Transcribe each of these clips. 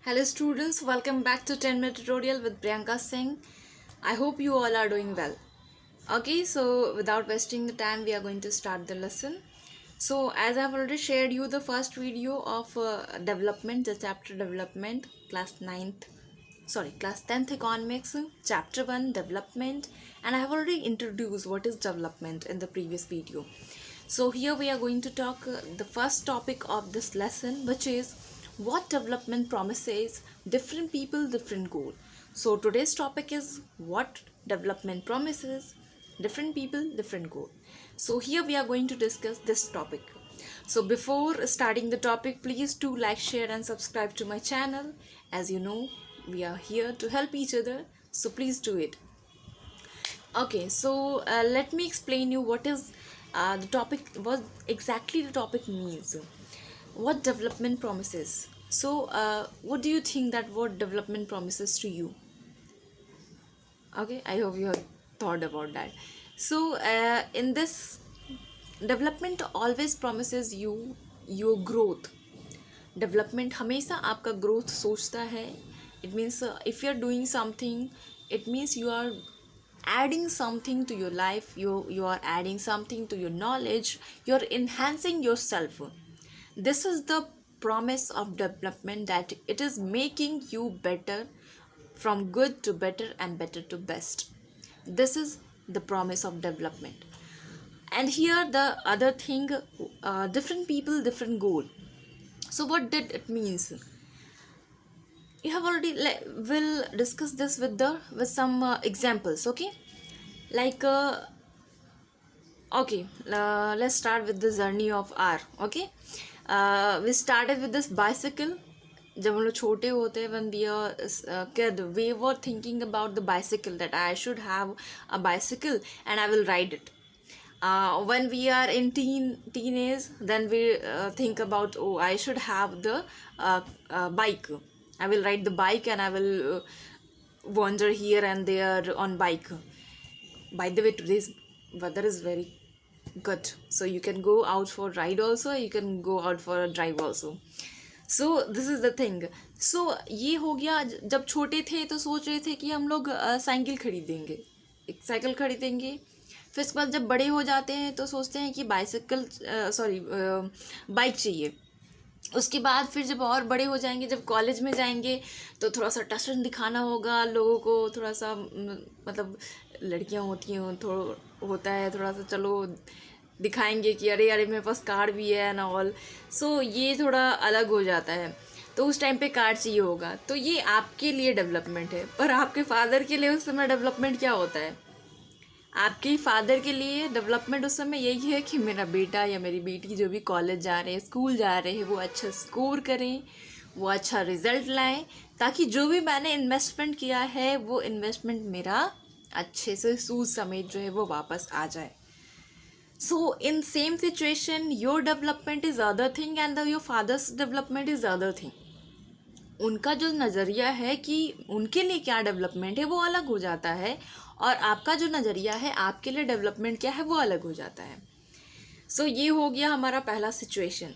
Hello students, welcome back to 10-minute tutorial with Priyanka Singh. I hope you all are doing well. Okay, so without wasting the time, we are going to start the lesson. So as I've already shared you the first video of development, the chapter development, class 10th economics, chapter 1 development, and I have already introduced what is development in the previous video. So here we are going to talk the first topic of this lesson, which is what development promises different people different goal. So today's topic is what development promises different people different goal. So here we are going to discuss this topic. So before starting the topic, please do like, share and subscribe to my channel. As you know, we are here to help each other, so please do it. Okay, so let me explain you what is the topic, what exactly the topic means. What development promises. So what do you think that what development promises to you? Okay, I hope you have thought about that. So in this, development always promises you your growth. Development हमेशा आपका growth सोचता है. It means if you are doing something, it means you are adding something to your life, you are adding something to your knowledge, you are enhancing yourself. This is the promise of development, that it is making you better, from good to better and better to best. This is the promise of development. And here the other thing, different people different goal. So what did it means? You have already will discuss this with some examples. Okay, like okay, let's start with the journey of R. Okay, we started with this bicycle. जब हम लोग छोटे होते हैं, when we are kid, we were thinking about the bicycle, that I should have a bicycle and I will ride it. When we are in teenage, then we think about, oh, I should have the bike. I will ride the bike and I will wander here and there on bike. By the way, today's weather is very good, so you can go out for ride also, you can go out for a drive also. So this is the thing. So ये हो गया, जब छोटे थे तो सोच रहे थे कि हम लोग साइकिल खरीदेंगे, एक साइकिल खरीदेंगे. फिर उसके बाद जब बड़े हो जाते हैं तो सोचते हैं कि बाइक चाहिए. उसके बाद फिर जब और बड़े हो जाएंगे, जब कॉलेज में जाएंगे, तो थोड़ा सा टशन दिखाना होगा लोगों को, थोड़ा सा मतलब लड़कियां होती हैं, थोड़ा होता है थोड़ा सा, चलो दिखाएंगे कि अरे अरे मेरे पास कार भी है ना ऑल. सो ये थोड़ा अलग हो जाता है, तो उस टाइम पे कार चाहिए होगा. तो ये आपके लिए डेवलपमेंट है, पर आपके फादर के लिए उस समय डेवलपमेंट क्या होता है? आपके फादर के लिए डेवलपमेंट उस समय यही है कि मेरा बेटा या मेरी बेटी जो भी कॉलेज जा रहे हैं, स्कूल जा रहे हैं, वो अच्छा स्कोर करें, वो अच्छा रिजल्ट लाएं, ताकि जो भी मैंने इन्वेस्टमेंट किया है वो इन्वेस्टमेंट मेरा अच्छे से सूद समेत जो है वो वापस आ जाए. So in same situation your development is other thing and your fathers development is other thing. उनका जो नज़रिया है कि उनके लिए क्या डेवलपमेंट है वो अलग हो जाता है, और आपका जो नज़रिया है आपके लिए डेवलपमेंट क्या है वो अलग हो जाता है. सो ये हो गया हमारा पहला सिचुएशन.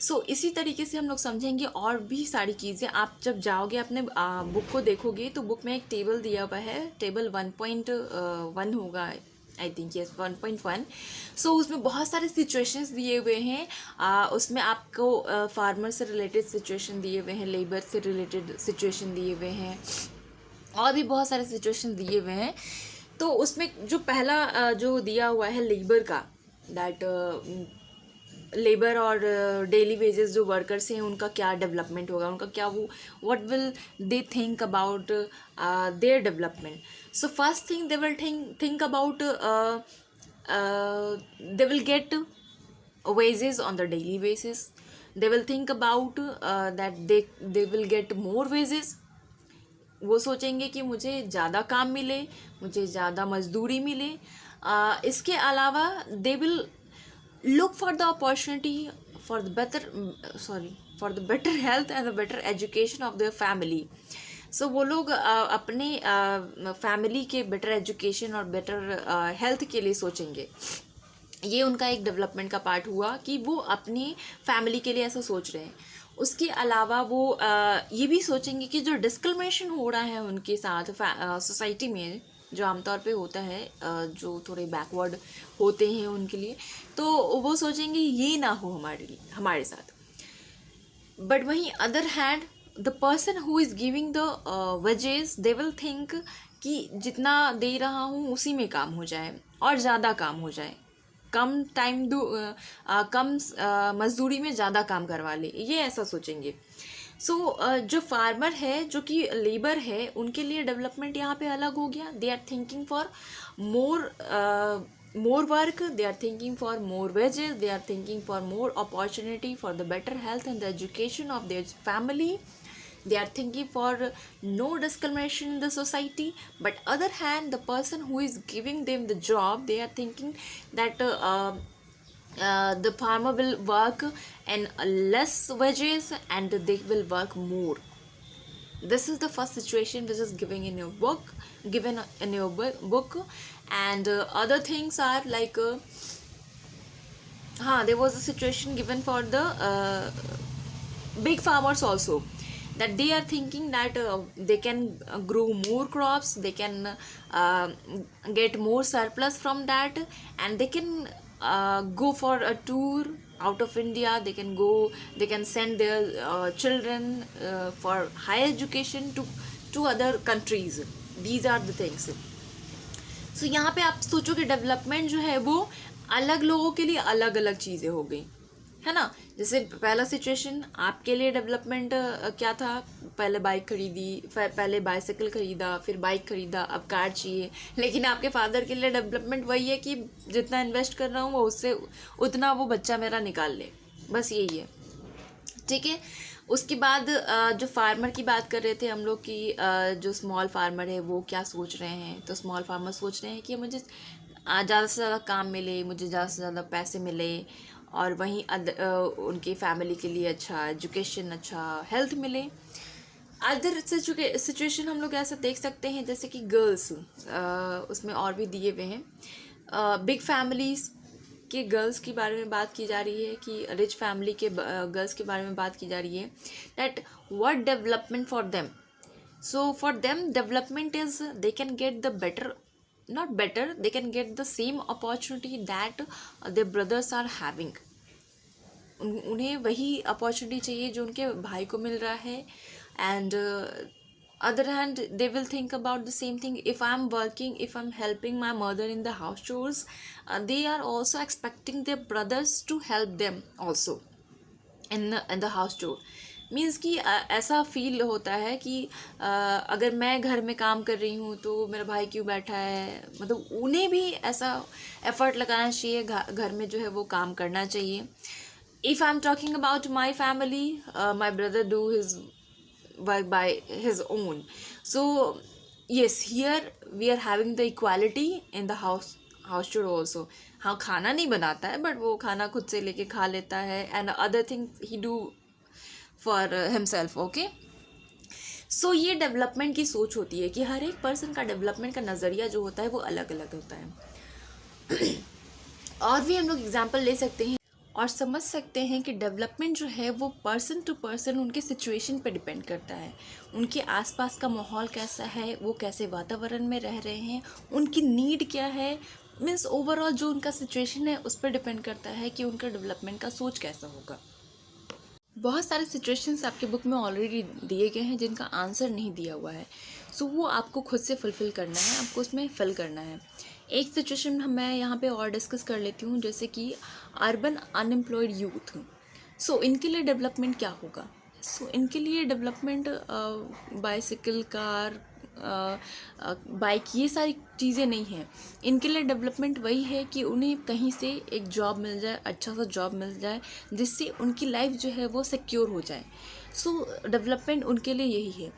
सो इसी तरीके से हम लोग समझेंगे और भी सारी चीज़ें. आप जब जाओगे अपने बुक को देखोगे तो बुक में एक टेबल दिया हुआ है, टेबल 1.1 होगा आई थिंक, यस 1.1. सो उसमें बहुत सारे सिचुएशंस दिए हुए हैं. उसमें आपको फार्मर से रिलेटेड सिचुएशन दिए हुए हैं, लेबर से रिलेटेड सिचुएशन दिए हुए हैं, और भी बहुत सारे सिचुएशन दिए हुए हैं. तो उसमें जो पहला जो दिया हुआ है लेबर का, दैट लेबर और डेली वेजेस जो वर्कर्स हैं उनका क्या डेवलपमेंट होगा, उनका क्या वो what will they think about their development. So first thing they will think about they will get wages on the daily basis. They will think about that they will get more wages. वो सोचेंगे कि मुझे ज़्यादा काम मिले, मुझे ज़्यादा मजदूरी मिले. इसके अलावा they will look for the opportunity for the better health and the better education of their family. सो वो लोग अपने फैमिली के बेटर एजुकेशन और बेटर हेल्थ के लिए सोचेंगे. ये उनका एक डेवलपमेंट का पार्ट हुआ कि वो अपनी फैमिली के लिए ऐसा सोच रहे हैं. उसके अलावा वो ये भी सोचेंगे कि जो डिस्क्रिमिनेशन हो रहा है उनके साथ सोसाइटी में, जो आमतौर पे होता है, जो थोड़े बैकवर्ड होते हैं उनके लिए, तो वो सोचेंगे ये ना हो हमारे साथ। बट वहीं other hand the person who is giving the wages, they will think कि जितना दे रहा हूँ उसी में काम हो जाए और ज़्यादा काम हो जाए, कम टाइम कम मजदूरी में ज़्यादा काम करवा ले, ये ऐसा सोचेंगे। सो जो फार्मर है, जो कि लेबर है, उनके लिए डेवलपमेंट यहाँ पे अलग हो गया। They are thinking for more work, they are thinking for more wages, they are thinking for more opportunity, for the better health and the education of their family. They are thinking for no discrimination in the society. But other hand, the person who is giving them the job, they are thinking that the farmer will work and less wages and they will work more. This is the first situation which is given in your book. And other things are like there was a situation given for the big farmers also, that they are thinking that they can grow more crops, they can get more surplus from that, and they can go for a tour out of India. They can send their children for higher education to other countries. These are the things. So यहाँ पे आप सोचो कि development जो है वो अलग लोगों के लिए अलग अलग चीज़ें हो गई, है ना। जैसे पहला सिचुएशन आपके लिए डेवलपमेंट क्या था, पहले बाइक खरीदी, पहले बाइसाइकिल खरीदा, फिर बाइक खरीदा, अब कार चाहिए। लेकिन आपके फादर के लिए डेवलपमेंट वही है कि जितना इन्वेस्ट कर रहा हूँ वो उससे उतना वो बच्चा मेरा निकाल ले, बस यही है, ठीक है। उसके बाद जो फार्मर की बात कर रहे थे हम लोग की, जो स्मॉल फार्मर है वो क्या सोच रहे हैं, तो स्मॉल फार्मर सोच रहे हैं कि मुझे ज़्यादा से ज़्यादा काम मिले, मुझे ज़्यादा से ज़्यादा पैसे मिले, और वहीं उनकी फैमिली के लिए अच्छा एजुकेशन, अच्छा हेल्थ मिले। अदर सिचुएशन हम लोग ऐसा देख सकते हैं जैसे कि गर्ल्स, उसमें और भी दिए हुए हैं। बिग फैमिलीज़ के गर्ल्स के बारे में बात की जा रही है, कि रिच फैमिली के गर्ल्स के बारे में बात की जा रही है, that what development for them. So for them development is they can get the better, not better, they can get the same opportunity that their brothers are having. उन्हें वही अपॉर्चुनिटी चाहिए जो उनके भाई को मिल रहा है। And other hand, they will think about the same thing. If I'm working, if I'm helping my mother in the house chores, they are also expecting their brothers to help them also in the house chore. Means कि ऐसा feel होता है कि अगर मैं घर में काम कर रही हूँ तो मेरा भाई क्यों बैठा है, मतलब उन्हें भी ऐसा एफर्ट लगाना चाहिए, घर में जो है वो काम करना चाहिए। If I am talking about my family, my brother do his work by his own, so yes, here we are having the equality in the house chore also. हाँ, खाना नहीं बनाता है बट वो खाना खुद से लेके खा लेता है, and other thing he do for himself, okay. So ये डेवलपमेंट की सोच होती है कि हर एक पर्सन का डेवलपमेंट का नज़रिया जो होता है वो अलग अलग होता है। और भी हम लोग एग्जांपल ले सकते हैं और समझ सकते हैं कि डेवलपमेंट जो है वो पर्सन टू पर्सन उनके सिचुएशन पे डिपेंड करता है, उनके आसपास का माहौल कैसा है, वो कैसे वातावरण में रह रहे हैं, उनकी नीड क्या है, मीन्स ओवरऑल जो उनका सिचुएशन है उस पर डिपेंड करता है कि उनका डेवलपमेंट का सोच कैसा होगा। बहुत सारे सिचुएशंस आपके बुक में ऑलरेडी दिए गए हैं जिनका आंसर नहीं दिया हुआ है, सो वो आपको खुद से फुलफ़िल करना है, आपको उसमें फिल करना है। एक सिचुएशन मैं यहाँ पे और डिस्कस कर लेती हूँ, जैसे कि अर्बन अनएम्प्लॉयड यूथ। सो इनके लिए डेवलपमेंट क्या होगा? सो इनके लिए डेवलपमेंट बाइसिकल, कार, बाइक, ये सारी चीज़ें नहीं हैं। इनके लिए डेवलपमेंट वही है कि उन्हें कहीं से एक जॉब मिल जाए, अच्छा सा जॉब मिल जाए, जिससे उनकी लाइफ जो है वो सिक्योर हो जाए। सो डेवलपमेंट उनके लिए यही है।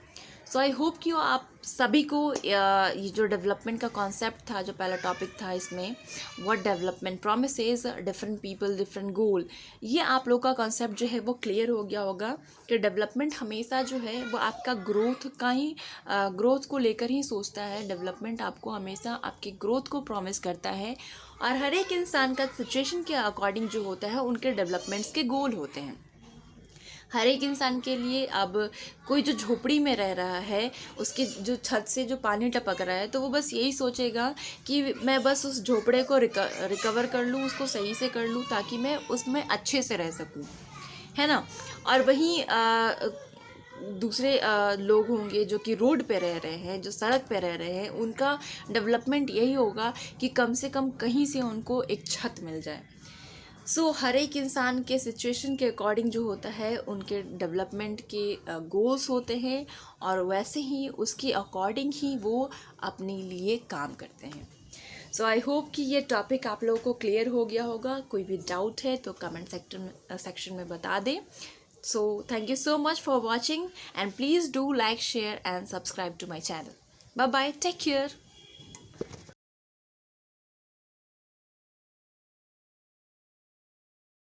सो आई होप कि आप सभी को ये जो डेवलपमेंट का कॉन्सेप्ट था, जो पहला टॉपिक था इसमें, what development promises different people different गोल, ये आप लोग का कॉन्सेप्ट जो है वो क्लियर हो गया होगा कि डेवलपमेंट हमेशा जो है वो आपका ग्रोथ को लेकर ही सोचता है। डेवलपमेंट आपको हमेशा आपकी ग्रोथ को प्रॉमिस करता है, और हर एक इंसान का सिचुएशन के अकॉर्डिंग जो होता है उनके डेवलपमेंट्स के गोल होते हैं। हर एक इंसान के लिए अब कोई जो झोपड़ी में रह रहा है, उसके जो छत से जो पानी टपक रहा है, तो वो बस यही सोचेगा कि मैं बस उस झोपड़े को रिकवर कर लूँ, उसको सही से कर लूँ, ताकि मैं उसमें अच्छे से रह सकूँ, है ना। और वहीं दूसरे लोग होंगे जो कि रोड पे रह रहे हैं, जो सड़क पे रह रहे हैं, उनका डेवलपमेंट यही होगा कि कम से कम कहीं से उनको एक छत मिल जाए। हर एक इंसान के सिचुएशन के अकॉर्डिंग जो होता है, उनके डेवलपमेंट के गोल्स होते हैं, और वैसे ही उसके अकॉर्डिंग ही वो अपने लिए काम करते हैं। आई होप कि ये टॉपिक आप लोगों को क्लियर हो गया होगा। कोई भी डाउट है तो कमेंट सेक्शन में बता दें। Thank you so much for watching, and please do like, share and subscribe to my channel. Bye bye, take care.